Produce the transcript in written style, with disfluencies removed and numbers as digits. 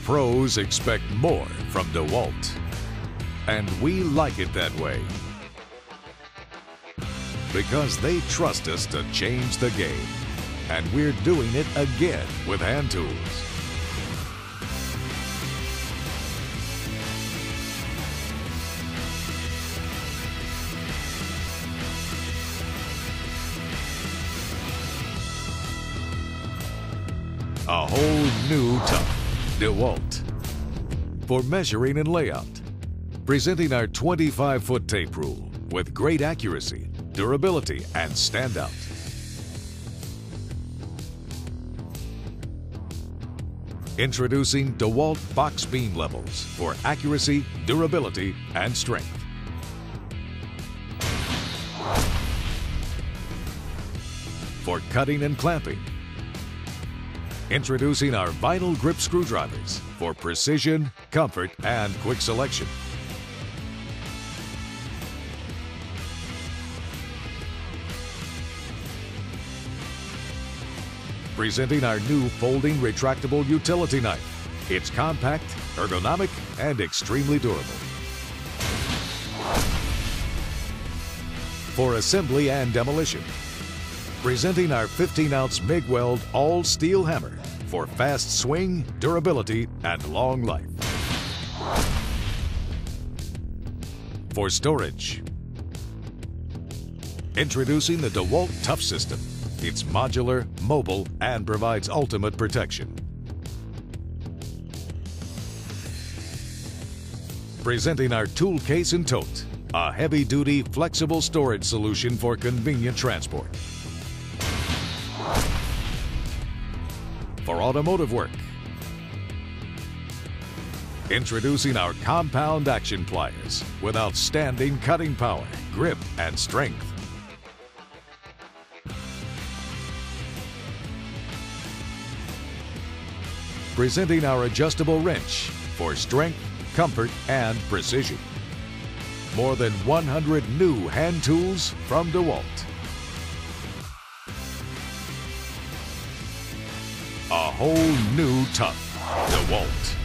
Pros expect more from DeWalt, and we like it that way. Because they trust us to change the game, and we're doing it again with hand tools. A whole new tough DeWalt for measuring and layout. Presenting our 25-foot tape rule with great accuracy, durability, and standout. Introducing DeWalt box beam levels for accuracy, durability, and strength. For cutting and clamping. Introducing our vinyl grip screwdrivers for precision, comfort, and quick selection. Presenting our new folding retractable utility knife. It's compact, ergonomic, and extremely durable. For assembly and demolition. Presenting our 15-ounce MIG weld all-steel hammer for fast swing, durability, and long life. For storage. Introducing the DeWalt Tough System. It's modular, mobile, and provides ultimate protection. Presenting our tool case and tote, a heavy-duty, flexible storage solution for convenient transport. For automotive work. Introducing our compound action pliers with outstanding cutting power, grip, and strength. Presenting our adjustable wrench for strength, comfort, and precision. More than 100 new hand tools from DeWalt. A whole new tough DeWalt.